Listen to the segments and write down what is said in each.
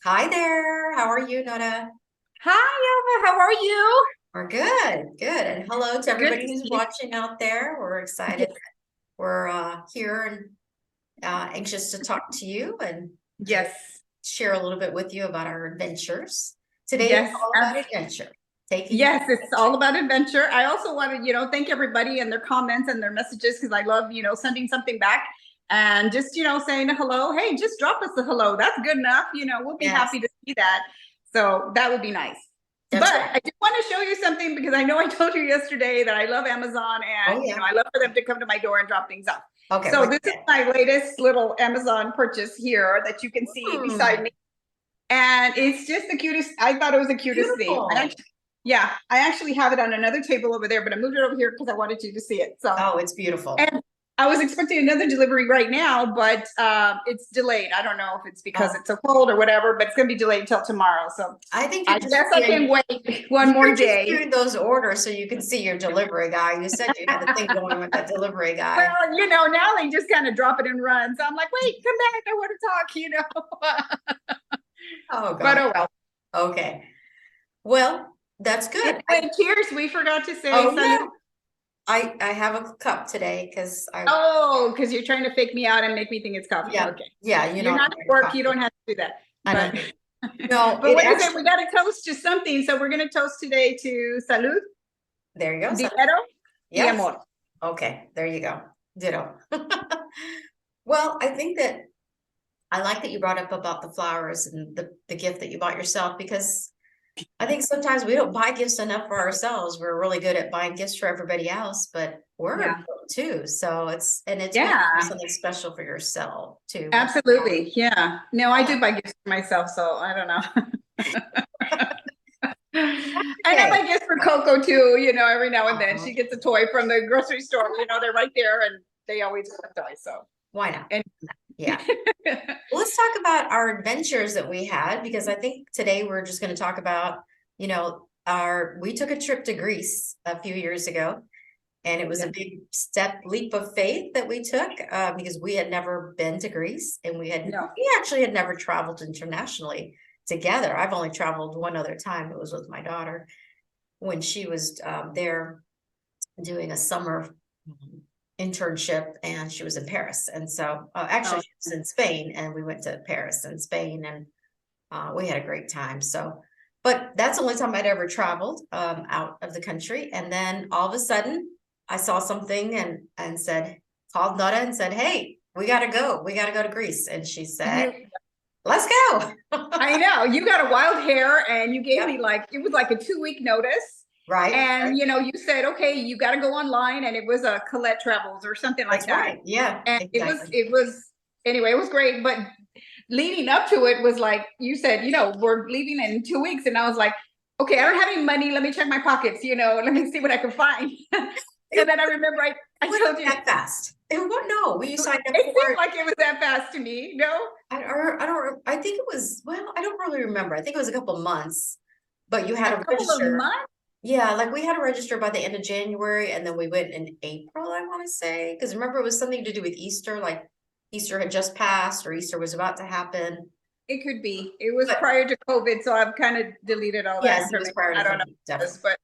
Hi there. How are you, Nora? Hi, Elva. How are you? We're good, good. And hello to Good everybody to who's see watching out there. We're you. excited. We're here and anxious to talk to you and to Yes, share a little bit with you about our adventures. Today is yes, all about adventure, taking you on yes. It's all about adventure. I also want to, thank everybody and their comments and their messages because I love, sending something back and just, saying hello. Hey, just drop us a hello. That's good enough. We'll be Yes, happy to see that. So that would be nice. that's But right. I just want to show you something because I know I told you yesterday that I love Amazon Oh and, yeah. I love for them to come to my door and drop things off. Okay, So what this you is get? my latest little Amazon purchase here that you can see beside Hmm, me. And it's just the cutest. I thought it was the cutest thing. beautiful. Yeah, I actually have it on another table over there, but I moved it over here because I wanted you to see it. So, Oh, it's beautiful. and I was expecting another delivery right now, but it's delayed. I don't know if it's because Oh, it's so cold or whatever, but it's going to be delayed until tomorrow. So I think I you're just guess I can wait one more you're just day. doing those orders so you can see your delivery guy. You said you had the thing going with that delivery guy. Well, now they just kind of drop it and run. So I'm like, wait, come back. I want to talk. Oh But God. oh well. Okay. Well, that's good. Anyway, cheers. We forgot to say Oh salud. yeah. I have a cup today because I Oh, because you're trying to fake me out and make me think it's coffee. yeah, Okay. yeah, you know You're I not don't at drink work. You coffee. don't have to do that. I don't But drink. No, but it what is it? actually We got to toast to something. So we're going to toast today to salud, there you go. So, dinero y yes. amor. Okay, there you go. Ditto. Well, I think that I like that you brought up about the flowers and the gift that you bought yourself because I think sometimes we don't buy gifts enough for ourselves. We're really good at buying gifts for everybody else, but we're Yeah. important too. So it's good to have Yeah. something special for yourself too. Absolutely. Yeah. No, I do buy gifts for myself. So I don't know. And I Okay. buy gifts for Coco too, every now and then. Uh, She gets a toy from the grocery store. They're right there and they always get a toy. So, why not? and Yeah. Well, let's talk about our adventures that we had because I think today we're just going to talk about, our we took a trip to Greece a few years ago, and it was a yeah. big leap of faith that we took because we had never been to Greece and No. we actually had never traveled internationally together. I've only traveled one other time. It was with my daughter when she was there doing a summer internship and she was in Paris. And so actually Oh, she was in Spain and we went to Paris and Spain and we had a great time. So, but that's the only time I'd ever traveled out of the country. And then all of a sudden I saw something and said, called Nora and said, hey, we got to go. We got to go to Greece. And she said, you let's go. I know you got a wild hair and you gave me Yep. it was like a 2 week notice. Right. And Right. you said, okay, you got to go online. And it was a Colette Travels or something like That's that. right. Yeah, And exactly. anyway, it was great. But leading up to it was like you said, we're leaving in 2 weeks. And I was like, okay, I don't have any money. Let me check my pockets, let me see what I can find. It And then I remember I wasn't told you, that fast. It was no, we signed up it for seemed it. like it was that fast to me, no? I don't, I think it was, well, I don't really remember. I think it was a couple months, but you had A to couple of register. months. Yeah, like we had to register by the end of January and then we went in April, I want to say. Because remember, it was something to do with Easter, like Easter had just passed or Easter was about to happen. It could be. It was But prior to COVID, so I've kind of deleted all that yes, it was information. prior to I don't know COVID, this, definitely. but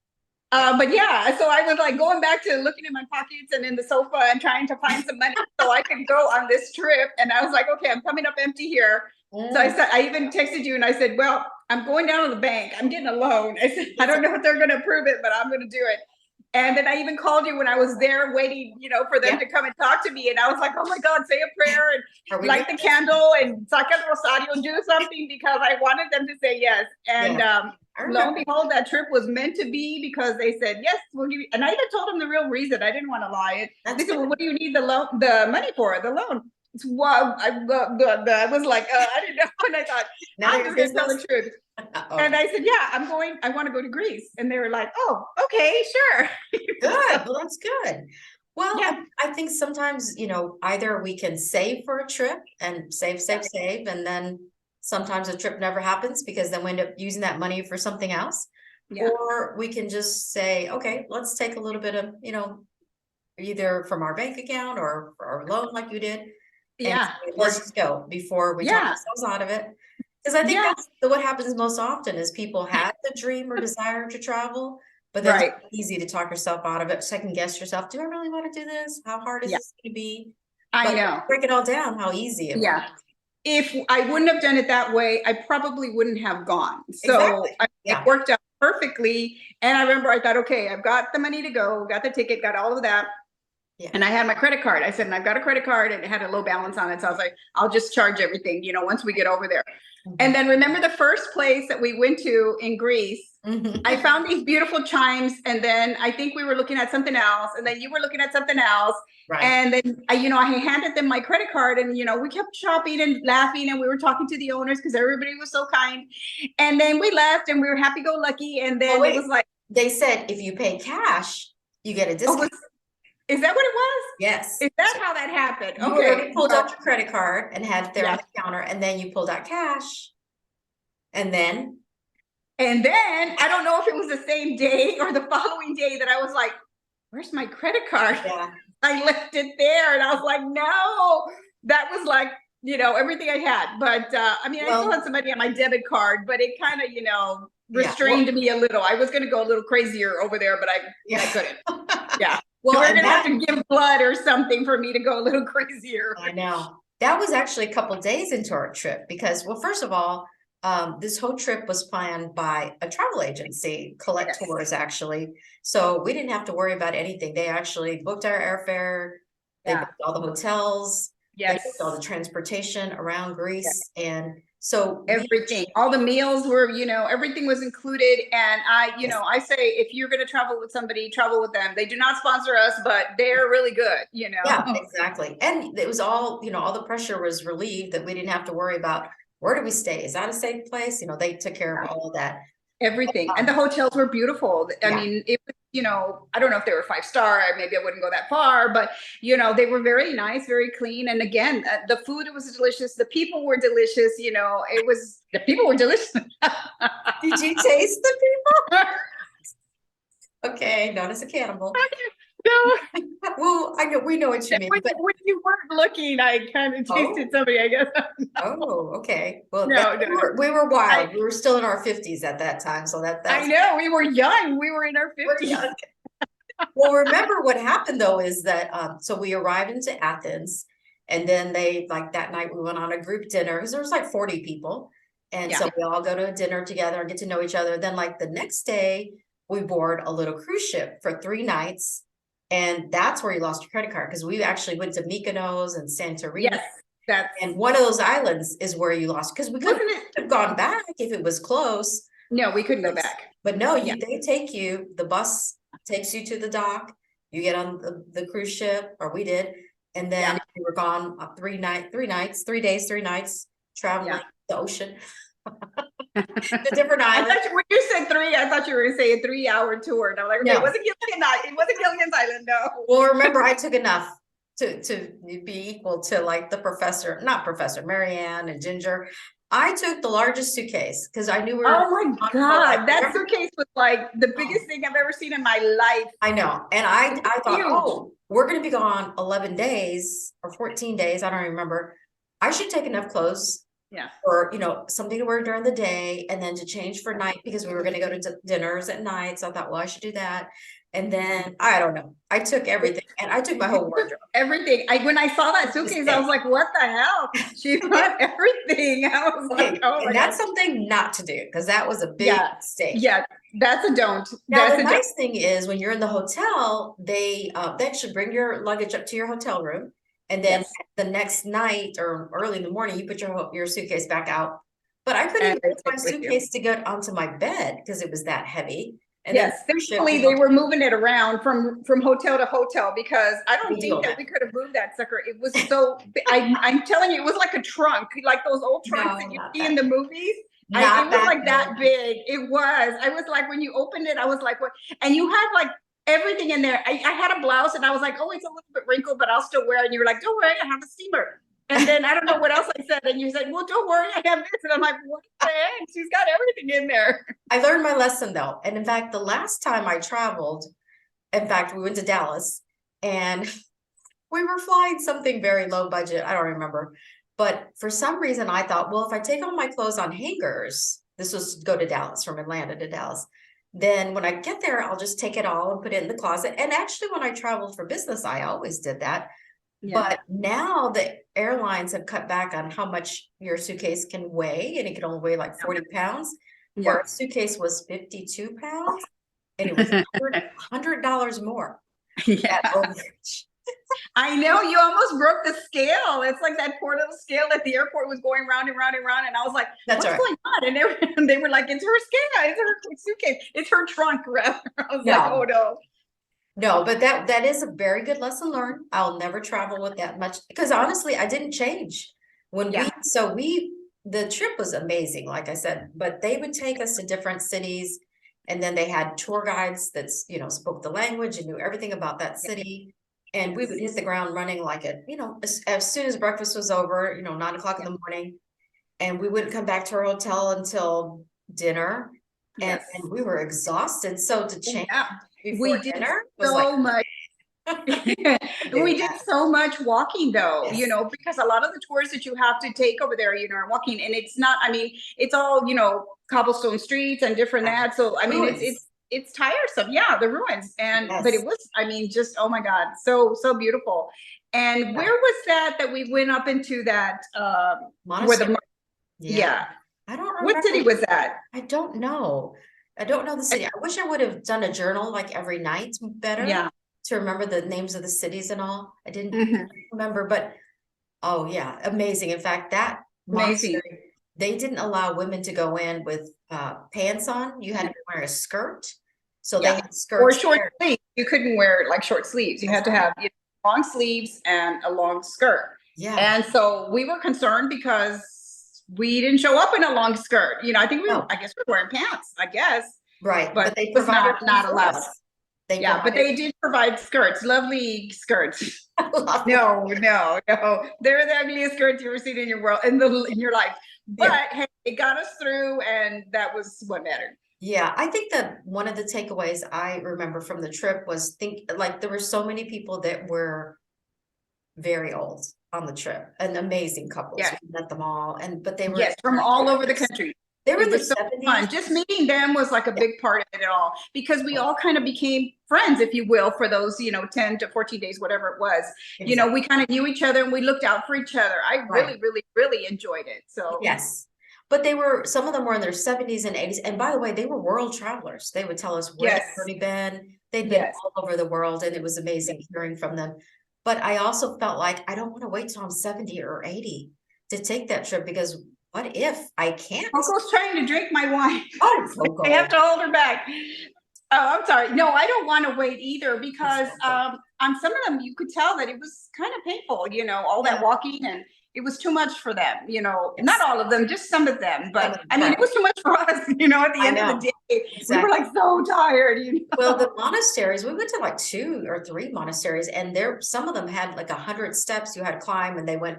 Yeah. yeah. So I was like going back to looking in my pockets and in the sofa and trying to find some money so I can go on this trip. And I was like, okay, I'm coming up empty here. So I Mm, said, I even texted you and I said, well, I'm going down to the bank. I'm getting a loan. I said, I it's don't know if they're going to approve it, but I'm going to do it. And then I even called you when I was there waiting, for them yeah. to come and talk to me. And I was like, oh my God, say a prayer and Are we doing light the this? candle and saca el rosario, do something because I wanted them to say yes. And Yes, I lo and remember. behold, that trip was meant to be because they said, yes, we'll give you. And I even told them the real reason. I didn't want to lie. They That's said, good. well, what do you need the money for? The loan. Wow, I was like, I didn't know. And I thought, None of I'm your just going to tell business. the truth. And Okay. I said, yeah, I want to go to Greece. And they were like, oh, okay, sure. So, Good. Well, that's good. Well, yeah. I think sometimes, either we can save for a trip and save, Yeah. save, save, and then sometimes a trip never happens because then we end up using that money for something else. Yeah. Or we can just say, okay, let's take a little bit of, either from our bank account or our loan like you did, and Yeah. say, let's Or, just go before we talk yeah. ourselves out of it. Because I think Yeah, that's what happens most often is people have the dream or desire to travel, but then right. it's easy to talk yourself out of it, second guess yourself. Do I really want to do this? How hard is Yeah, this going to be? I But know. break it all down, how easy it was. Yeah. If I wouldn't have done it that way, I probably wouldn't have gone. Exactly. So it Yeah. worked out perfectly. And I remember I thought, okay, I've got the money to go, got the ticket, got all of that. Yeah. And I had my credit card. I said, and I've got a credit card and it had a low balance on it. So I was like, I'll just charge everything, once we get over there. And then remember the first place that we went to in Greece, I found these beautiful chimes. And then I think we were looking at something else. And then you were looking at something else. Right. And then, I handed them my credit card and, we kept shopping and laughing and we were talking to the owners because everybody was so kind. And then we left and we were happy go lucky. And then it was like, they said, if you pay cash, you get a discount. Is that what it was? Yes. Is that how that happened? You Okay. already pulled out your credit card and had it there on Yeah. the counter, and then you pulled out cash. And then I don't know if it was the same day or the following day that I was like, where's my credit card? yeah. I left it there. And I was like, no, that was like, everything I had. But I still had some money on my debit card, but it kind of, restrained me a little. I was going to go a little crazier over there, but I couldn't. Yeah. Well, we're going to have to give blood or something for me to go a little crazier. I know. That was actually a couple days into our trip because, well, first of all, this whole trip was planned by a travel agency, Collect Tours, actually. So we didn't have to worry about anything. They actually booked our airfare. They booked all the hotels. They booked all the transportation around Greece. And so everything, all the meals were, everything was included. And I say, if you're going to travel with somebody, travel with them. They do not sponsor us, but they're really good, Yeah, exactly. And it was all, all the pressure was relieved that we didn't have to worry about where do we stay? Is that a safe place? They took care of all of that. Everything. And the hotels were beautiful. I mean, it was, I don't know if they were 5-star, maybe I wouldn't go that far, but they were very nice, very clean. And again, the food was delicious. The people were delicious. The people were delicious. Did you taste the people? Okay, known as a cannibal. No. Well, I know we know what you mean. But when you weren't looking, I kind of tasted somebody, I guess. Oh, okay. Well, no. We were wild. We were still in our 50s at that time. So that's I know, we were young. We were in our 50s. Well, remember what happened though is that so we arrived into Athens, and then that night we went on a group dinner because there was like 40 people. And so we all go to a dinner together and get to know each other. Then the next day we board a little cruise ship for 3 nights. And that's where you lost your credit card because we actually went to Mykonos and Santorini. Yes, and one of those islands is where you lost because we couldn't have gone back if it was close. No, we couldn't go back. But no, they take you. The bus takes you to the dock. You get on the cruise ship, or we did, and then we were gone 3 nights, 3 days, 3 nights traveling the ocean. The different islands. When you said 3, I thought you were going to say a 3-hour tour. And I'm like, okay, it wasn't Gilligan's Island, no. Well, remember, I took enough to be equal to not Professor Marianne and Ginger. I took the largest suitcase because I knew we were. Oh my God, that suitcase was like the biggest thing I've ever seen in my life. I know. And I thought, we're going to be gone 11 days or 14 days. I don't remember. I should take enough clothes. Or, something to wear during the day and then to change for night because we were going to go to dinners at night. So I thought, well, I should do that. And then I don't know. I took everything and I took my whole wardrobe. Everything. When I saw that suitcase, I was like, what the hell? She bought everything. I was like, oh, and that's something not to do because that was a big mistake. Yeah, that's a don't. Now, the nice thing is when you're in the hotel, they actually bring your luggage up to your hotel room. And then the next night or early in the morning, you put your suitcase back out. But I couldn't even put my suitcase to get onto my bed because it was that heavy. And thankfully they were moving it around from hotel to hotel because I don't think that we could have moved that sucker. It was so, I'm telling you, it was like a trunk, like those old trunks that you see in the movies. It was like that big. It was. I was like, when you opened it, I was like, what? And you had like everything in there. I had a blouse and I was like, oh, it's a little bit wrinkled, but I'll still wear it. And you were like, don't worry, I have a steamer. And then I don't know what else I said. And you said, well, don't worry, I have this. And I'm like, what the heck? She's got everything in there. I learned my lesson though. And in fact, the last time I traveled, we went to Dallas and we were flying something very low budget. I don't remember. But for some reason, I thought, well, if I take all my clothes on hangers, this was go to Dallas, from Atlanta to Dallas, then when I get there, I'll just take it all and put it in the closet. And actually, when I traveled for business, I always did that. Yeah. But now the airlines have cut back on how much your suitcase can weigh, and it can only weigh like 40 pounds. Yeah. Our suitcase was 52 pounds, and it was $100 more. Yeah. I know, you almost broke the scale. It's like that portable scale at the airport was going round and round and round. And I was like, what's going on? And they were like, it's her scale, it's her suitcase, it's her trunk, rather. I was like, oh no. No, but that is a very good lesson learned. I'll never travel with that much, because honestly, I didn't change. The trip was amazing, like I said, but they would take us to different cities, and then they had tour guides that, you know, spoke the language and knew everything about that city. And we would hit the ground running like it, you know, as soon as breakfast was over, you know, 9 o'clock in the morning, and we wouldn't come back to our hotel until dinner. And we were exhausted. So to change before dinner was so much. We did so much walking though, you know, because a lot of the tours that you have to take over there, you know, are walking, and it's not, I mean, it's all, you know, cobblestone streets and different that. So I mean, it's tiresome. Yeah, the ruins. And but it was, I mean, just, oh my God, so beautiful. And where was that we went up into that monastery? I don't remember. What city was that? I don't know. I don't know the city. I wish I would have done a journal like every night better to remember the names of the cities and all. I didn't remember, but oh yeah, amazing. In fact, that monastery, they didn't allow women to go in with pants on. You had to wear a skirt. So they had skirts or short sleeves. You couldn't wear like short sleeves. You had to have long sleeves and a long skirt. Yeah. And so we were concerned because we didn't show up in a long skirt. You know, I think I guess we're wearing pants, I guess. Right. But they provided not allowed. But they did provide skirts, lovely skirts. No. They're the ugliest skirts you've ever seen in your world, in your life. But hey, it got us through, and that was what mattered. Yeah, I think that one of the takeaways I remember from the trip was like there were so many people that were very old on the trip, and amazing couples. Yeah. We met them all, but they were from all over the country. They were in the 70s. Fun. Just meeting them was like a big part of it all, because we all kind of became friends, if you will, for those, you know, 10 to 14 days, whatever it was. Exactly. You know, we kind of knew each other and we looked out for each other. I really enjoyed it. So yes. But some of them were in their 70s and 80s. And by the way, they were world travelers. They would tell us where they'd already been. They'd been all over the world, and it was amazing hearing from them. But I also felt like I don't want to wait till I'm 70 or 80 to take that trip, because what if I can't? Coco's trying to drink my wine. Oh, Coco. I have to hold her back. Oh, I'm sorry. No, I don't want to wait either, because on some of them you could tell that it was kind of painful, you know, all that walking, and it was too much for them, you know, not all of them, just some of them. But I mean, it was too much for us, you know, at the end of the day. We were like so tired, you know. Well, the monasteries, we went to like 2 or 3 monasteries, and some of them had like 100 steps you had to climb, and they went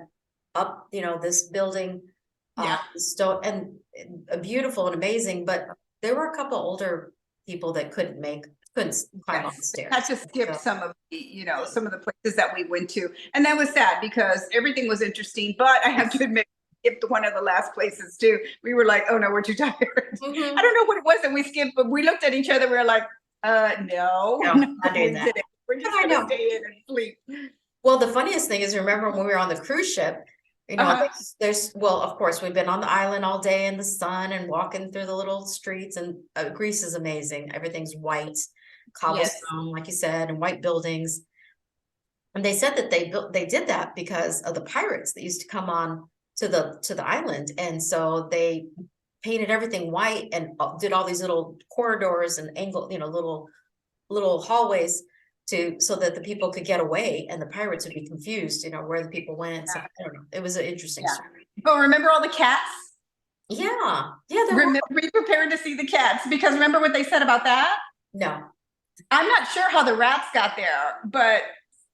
up, you know, this building. And beautiful and amazing, but there were a couple older people that couldn't climb up the stairs. Had to skip some of the, you know, some of the places that we went to, and that was sad because everything was interesting. But I have to admit, we skipped one of the last places too. We were like, oh no, we're too tired. I don't know what it was that we skipped, but we looked at each other. We were like, no, not doing that. We're just gonna stay in and sleep. Well, the funniest thing is, remember when we were on the cruise ship, you know, of course, we've been on the island all day in the sun and walking through the little streets, and Greece is amazing. Everything's white, cobblestone, like you said, and white buildings. And they said that they did that because of the pirates that used to come on to the island. And so they painted everything white and did all these little corridors and you know, little hallways so that the people could get away, and the pirates would be confused, you know, where the people went. So I don't know. It was an interesting story. But remember all the cats? Yeah. Be prepared to see the cats, because remember what they said about that? No. I'm not sure how the rats got there, but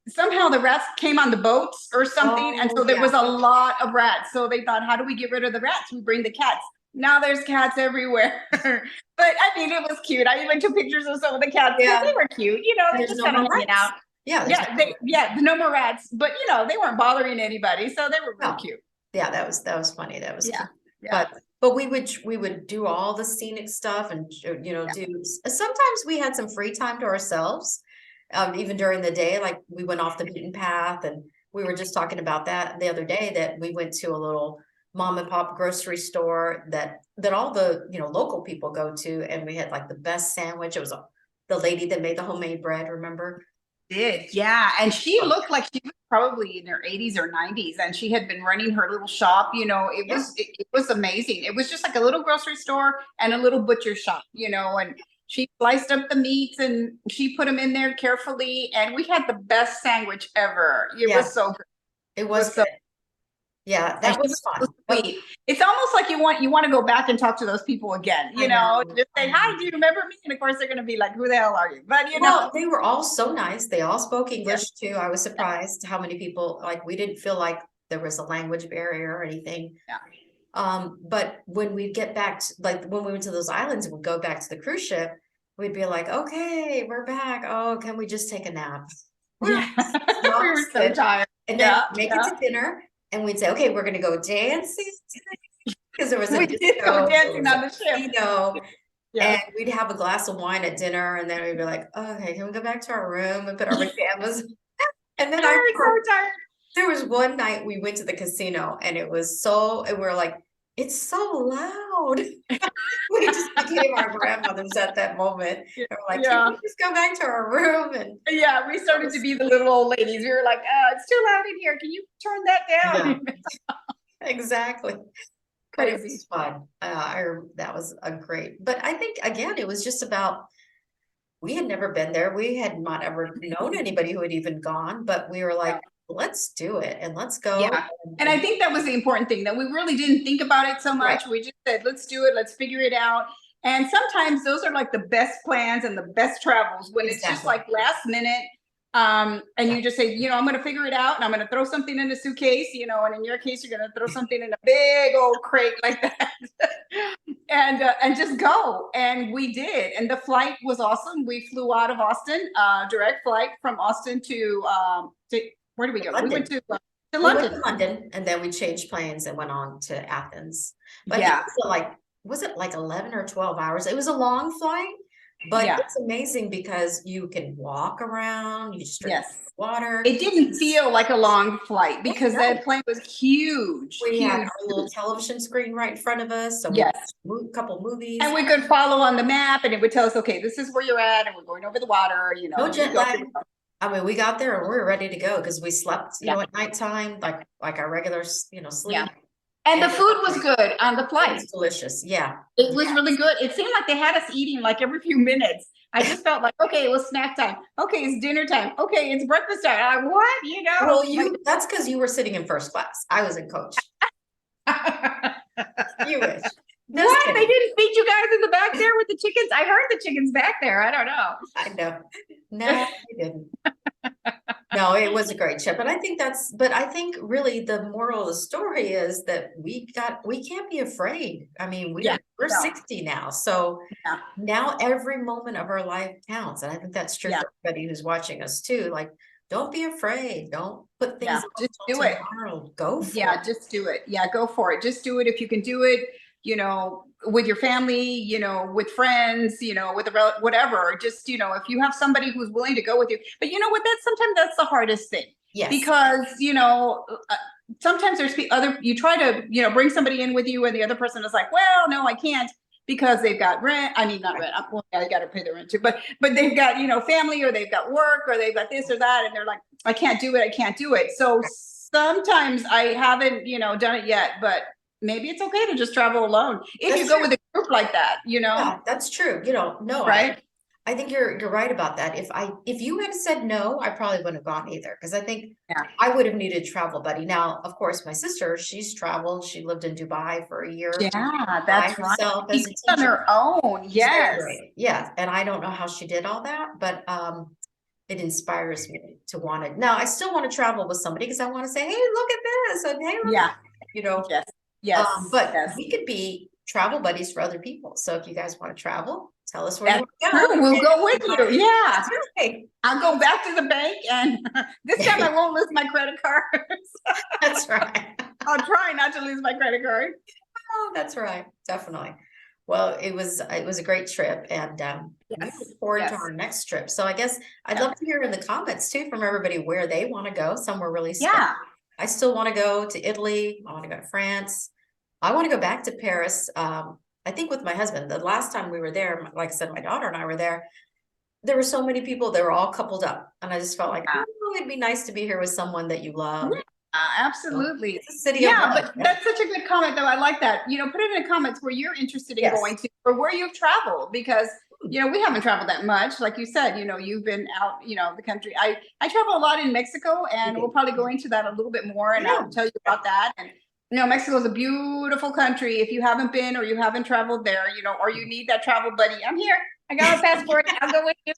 somehow the rats came on the boats or something. And so there was a lot of rats. So they thought, how do we get rid of the rats? We bring the cats. Now there's cats everywhere. But I mean, it was cute. I even took pictures of some of the cats. Yeah. They were cute. You know, they're just kind of hanging out. Yeah. No more rats. But, you know, they weren't bothering anybody. So they were really cute. Yeah, that was funny. That was Yeah. cute. Yeah. But we would do all the scenic stuff and Yeah. do sometimes we had some free time to ourselves, even during the day, like we went off the beaten path, and we were just talking about that the other day, that we went to a little mom and pop grocery store that all the local people go to, and we had like the best sandwich. It was the lady that made the homemade bread, remember? Did, yeah. And she looked like she was probably in her 80s or 90s, and she had been running her little shop. It Yeah. was it was amazing. It was just like a little grocery store and a little butcher shop, and she sliced up the meats and she put them in there carefully, and we had the best sandwich ever. It Yeah. was so good. It was So good. Yeah, and that she was was fun. so sweet. It's almost like you want to go back and talk to those people again, I know, just I say, "Hi, know. do you remember me?" And of course they're going to be like, "Who the hell are you?" But Well, they were all so nice. They all spoke yeah, English too. I was surprised how many people, like, we didn't feel like there was a language barrier or anything. yeah. But when we get back to, like, when we went to those islands and we'd go back to the cruise ship, we'd be like, okay, we're back. Oh, can we just take a nap? We were Yeah. We were so exhausted. tired. And then Yeah, make it yeah. to dinner, and we'd say, okay, we're gonna go dancing tonight. Because there was a We did go disco, there dancing was a on the ship. casino, Yeah. and we'd have a glass of wine at dinner, and then we'd be like, okay, can we go back to our room and put our pajamas? And then We were so tired. there was one night we went to the casino, and it was so, and we're like, it's so loud. We just became our grandmothers at that moment. And we're like, can Yeah. we just go back to our room? And Yeah, we started to be the little old ladies. We were like, it's too loud in here. Can you turn that down? yeah, exactly. But it Crazy. was fun. That was a great, but I think again, it was just about, we had never been there. We had not ever known anybody who had even gone, but we were like, let's do it and let's go. Yeah. And I think that was the important thing, that we really didn't think about it so much. Right. We just said, let's do it. Let's figure it out. And sometimes those are like the best plans and the best travels, when it's just Exactly. like last minute. And you just say, I'm going to figure it out, and I'm going to throw something in a suitcase, and in your case, you're going to throw something in a big old crate like that. And just go. And we did. And the flight was awesome. We flew out of Austin, direct flight from Austin to where did we go? London. We went to We London. went to London, and then we changed planes and went on to Athens. But Yeah. was it like 11 or 12 hours? It was a long flight, but Yeah. it's amazing because you can walk around, you just drink Yes. water. It didn't feel like a long flight because No. that plane was huge. We had huge. our little television screen right in front of us, so we Yes. watched a couple movies. And we could follow on the map, and it would tell us, okay, this is where you're at, and we're going over the water, No jet lag. I mean, we got there and we were ready to go because we slept, at nighttime, like our regular, sleep. Yeah. And the food was good on the It flight. was delicious. Yeah. It was really good. It seemed like they had us eating like every few minutes. I just felt like, okay, it was snack time. Okay, it's dinner time. Okay, it's breakfast time. I'm what? Well, that's because you were sitting in first class. I was in coach. You wish. What? They didn't feed you guys in the back there with the chickens? I heard the chickens back there. I don't know. I know. No, they didn't. No, it was a great trip. But I think really the moral of the story is that we can't be afraid. I mean, we're 60 now. So now every moment of our life counts. And I think that's true for everybody who's watching us too. Like, don't be afraid. Don't put things off just until do it. tomorrow. Go for it. Yeah, just do it. Yeah, go for it. Just do it if you can do it, with your family, with friends, with whatever. Just, if you have somebody who's willing to go with you. But you know what? Sometimes that's the hardest thing. Yes. Because, sometimes you try to, bring somebody in with you, and the other person is like, well, no, I can't, because they've got rent. I mean, not rent. Well, I got to pay the rent too, but they've got, family, or they've got work, or they've got this or that. And they're like, I can't do it. I can't do it. So sometimes I haven't, done it yet, but maybe it's okay to just travel alone if you go with a group like that, Yeah, that's true. No, right? I think you're right about that. If you had said no, I probably wouldn't have gone either, because I think I would have needed a travel buddy. Now, of course, my sister, she's traveled. She lived in Dubai for a year. Yeah, that's right. As a teacher. On her own. Yes. Yeah, and I don't know how she did all that, but it inspires me to want it. Now, I still want to travel with somebody because I want to say, hey, look at this, and hey, look, Yes. But we could be travel buddies for other people. So if you guys want to travel, tell us where you want to go. We'll go with you. Yeah. Right. I'll go back to the bank, and this time I won't lose my credit cards. That's right. I'll try not to lose my credit card. Oh, that's right. Definitely. Well, it was a great trip, and we Yes. look forward to Yes. our next trip. So I guess I'd Yeah. love to hear in the comments too from everybody where they want to go. Somewhere really special. Yeah. I still want to go to Italy. I want to go to France. I want to go back to Paris. I think with my husband, the last time we were there, like I said, my daughter and I were there. There were so many people. They were all coupled up, and I just felt like, Yeah. oh, it'd be nice to be here with someone that you love. Absolutely. It's a city of Yeah, love, but right? that's such a good comment though. I like that. Put it in the comments where you're interested in Yes. going to or where you've traveled because we haven't traveled that much. Like you said, you've been out, the country. I travel a lot in Mexico and we'll probably go into that a little bit more and I'll tell you about that. And Mexico is a beautiful country. If you haven't been or you haven't traveled there, or you need that travel buddy, I'm here. I got a passport. I'll go with you.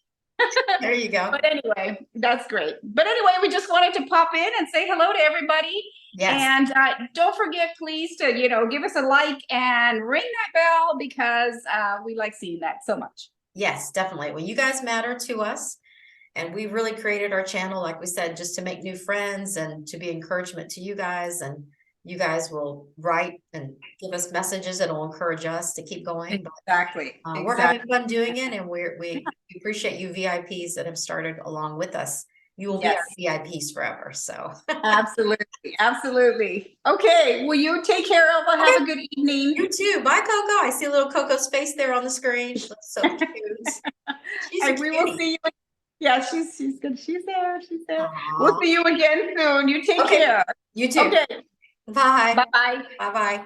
There you go. But anyway, that's great. But anyway, we just wanted to pop in and say hello to everybody. Yes. And don't forget, please, to give us a like and ring that bell because we like seeing that so much. Yes, definitely. Well, you guys matter to us, and we really created our channel, like we said, just to make new friends and to be encouragement to you guys. And you guys will write and give us messages that will encourage us to keep going. Exactly. We're having fun doing it, and we appreciate you VIPs that have started along with us. You will be our VIPs forever. So absolutely, absolutely. Okay, well, you take care, Elva. Have a good evening. You too. Bye, Coco. I see a little Coco's face there on the screen. She looks so cute. And we will see you. Yeah, she's good. She's there. She's there. Aww. We'll see you again soon. You take care. You too. Okay. Bye. Bye-bye. Bye-bye.